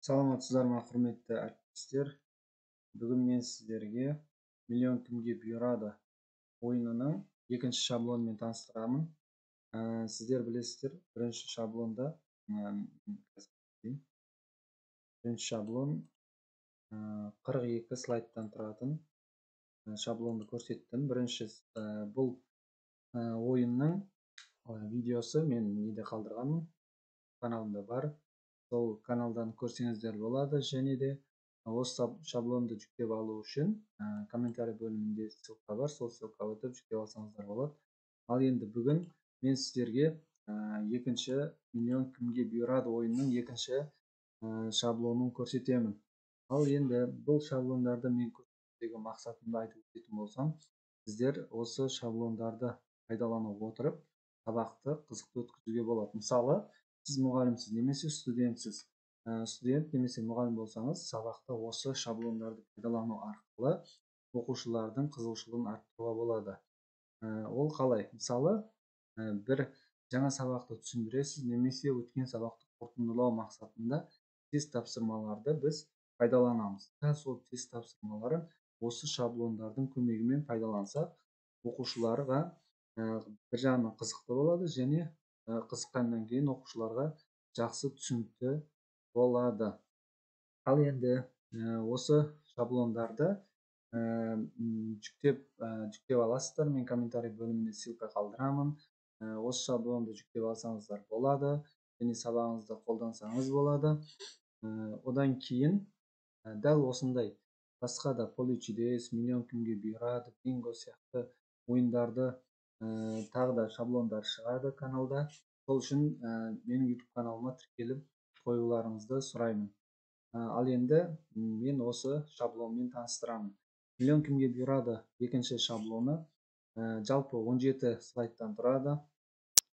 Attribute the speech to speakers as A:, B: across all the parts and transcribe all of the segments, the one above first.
A: Саламатсыздар ма, құрметті әріптестер. Бүгін мен сіздерге миллион кімге бұйырады ойынының екінші шаблонымен таныстырамын. Сіздер білесіздер, бірінші шаблонда бірінші шаблон 42 слайдтан тұратын шаблонды көрсеттім. Бірінші бұл ойынның видеосы мен неде қалдырғанмын, каналымда бар. Сол каналдан көрсеңіздер болады, және де осы шаблонды жүктеп алу үшін комментарий бөлімінде ссылка бар, сол ссылка өтіп жүктеп алсаңыздар болады. Ал енді бүгін мен сіздерге екінші миллион кімге бұйырады ойынның екінші шаблонын көрсетемін. Ал енді бұл шаблондарды мен көрсетудегі мақсатымды айтып өтетін болсам, сіздер осы шаблондарды пайдалана отырып сабақты қызықты өткізуге болады. Мысалы, сіз мұғалімсіз немесе студентсіз. Студент немесе мұғалім болсаңыз, сабақта осы шаблондарды пайдалану арқылы оқушылардың қызығушылығын арттыруға болады. Ол қалай? Мысалы, бір жаңа сабақты түсіндіресіз, немесе өткен сабақты қорытындылау мақсатында тест тапсырмаларды біз пайдаланамыз. Сол тест тапсырмаларын осы шаблондардың көмегімен пайдалансақ, оқушыларға бір жағынан қызықты болады, және қызыққаннан кейін оқушыларға жақсы түсінікті болады. Ал енді осы шаблондарды жүктеп аласыздар. Мен комментарий бөліміне ссылка қалдырамын. Осы шаблонды жүктеп алсаңыздар болады, және сабағыңызда қолдансаңыз болады. Одан кейін дәл осындай басқа да Polychess, миллион кімге бұйырады, бинго сияқты ойындарды тағы да шаблондар шығады каналда. Сол үшін менің YouTube каналыма тіркеліп қоюларыңызды сұраймын. Ал енді мен осы шаблонмен таныстырамын. Миллион кімге бұйырады екінші шаблоны жалпы 17 слайдтан тұрады.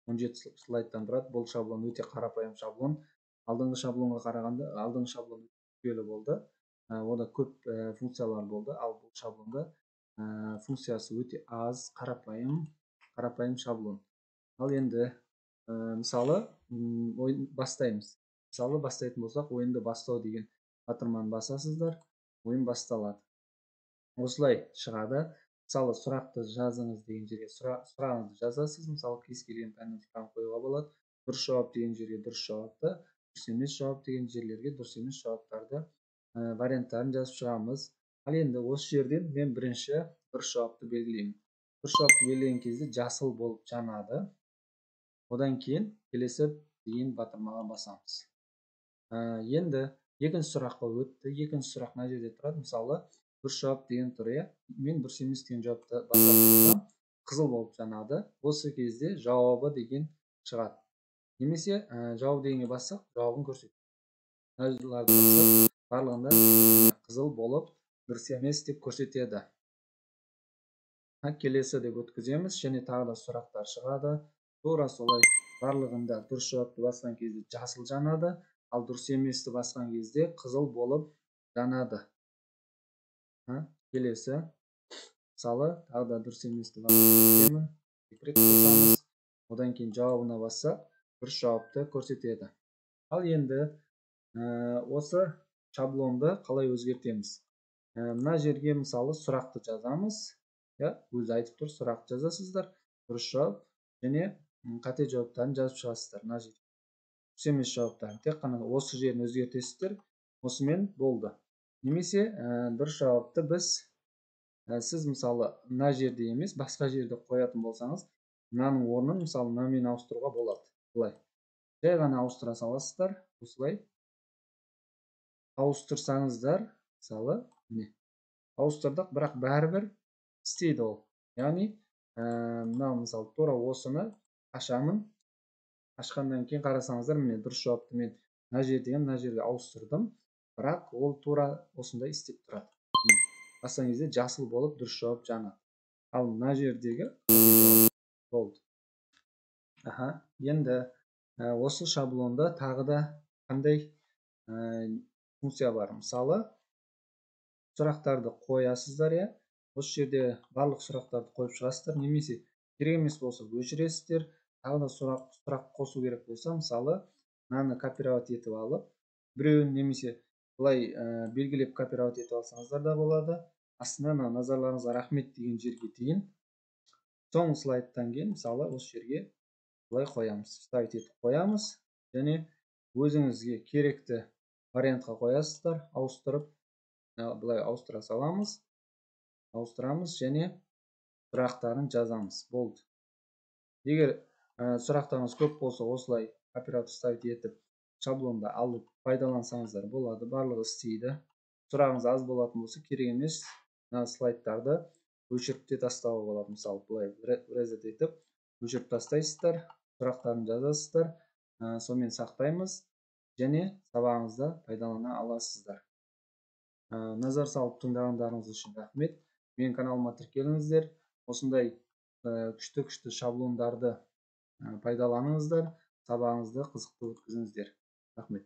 A: 17 слайдтан тұрады. Бұл шаблон өте қарапайым шаблон. Алдыңғы шаблонға қарағанда, алдыңғы шаблон үлкелі болды. Ода көп функциялар болды. Ал бұл шаблонда функциясы өте аз, қарапайым шаблон. Ал енді мысалы бастаймыз. Мысалы бастайтын болсақ, ойынды бастау деген батырманы басасыздар, ойын басталады. Осылай шығады. Мысалы сұрақты жазыңыз деген жерге сұрағыңызды жазасыз. Мысалы кез келген пәннің сұрағын қоюға болады. Дұрыс жауап деген жерге дұрыс жауапты, дұрыс емес жауап деген жерлерге дұрыс емес жауаптарды варианттарын жазып шығамыз. Ал енді осы жерден мен бірінші дұрыс жауапты белгілеймін. Дұрыс жауапты белгілеген кезде жасыл болып жанады. Одан кейін келесі деген батырмаға басамыз. Енді екінші сұраққа өтті. Екінші сұрақ мына жерде тұрады. Мысалы, дұрыс жауап деген тұр, мен дұрыс емес деген жауапты басатын болсам, қызыл болып жанады. Осы кезде жауабы деген шығады. Немесе жауабы дегенге бассақ, жауабын көрсетеді. Барлығында қызыл болып, дұрыс емес деп көрсетеді. Келесі деп өткіземіз, және тағы да сұрақтар шығады. Тура солай барлығында дұрыс жауапты басқан кезде жасыл жанады, ал дұрыс еместі басқан кезде қызыл болып жанады. Келесі, мысалы, тағы да дұрыс еместі басқан кезде, одан кейін жауабына бассақ, дұрыс жауапты көрсетеді. Ал енді осы шаблонды қалай өзгертеміз? Мына жерге мысалы сұрақты жазамыз. Өзі айтып тұр, сұрақты жазасыздар, дұрыс жауап және қате жауаптарын жазып шығасыздар. Мына жерге дұрыс емес жауаптарын тек қана осы жерін өзгертесіздер. Осымен болды. Немесе дұрыс жауапты сіз мысалы мына жерде емес, басқа жерде қоятын болсаңыз, мынаның орнын мысалы мынамен ауыстыруға болады. Былай жай ғана ауыстыра саласыздар. Осылай ауыстырсаңыздар, мысалы ауыстырдық, бірақ бәрібір істейді ол. Яғни мынау мысалы тура осыны ашамын. Ашқаннан кейін қарасаңыздар, міне дұрыс жауапты мен мына жерден мына жерге ауыстырдым, бірақ ол тура осындай істеп тұрады. Басқан кезде жасыл болып дұрыс жауап жанады. Ал мына жердегі болды. Енді осы шаблонда тағы да қандай функция бар? Мысалы, сұрақтарды қоясыздар, осы жерде барлық сұрақтарды қойып шығасыздар, немесе керек емес болса өшіресіздер. Тағы да сұрақ қосу керек болса, мысалы, мынаны копировать етіп алып, біреуін немесе былай белгілеп копировать етіп алсаңыздар да болады. Астына назарларыңызға рахмет деген жерге дейін соңғы слайдтан кейін мысалы осы жерге былай қоямыз, вставить етіп қоямыз және өзіңізге керекті вариантқа қоясыздар, ауыстырып былай ауыстыра саламыз, ауыстырамыз және сұрақтарын жазамыз. Болды. Егер сұрақтарыңыз көп болса, осылай оператор вставить етіп шаблонды алып пайдалансаңыздар болады, барлығы істейді. Сұрағыңыз аз болатын болса, керек емес, слайдтарды өшіріп те тастауға болады. Мысалы, былай reset етіп өшіріп тастайсыздар, сұрақтарын жазасыздар, сонымен сақтаймыз және сабағыңызда пайдалана аласыздар. Назар салып тыңдағандарыңыз үшін рахмет. Менің каналыма тіркеліңіздер. Осындай күшті шаблондарды пайдаланыңыздар, сабағыңызды қызықты өткізіңіздер. Рахмет.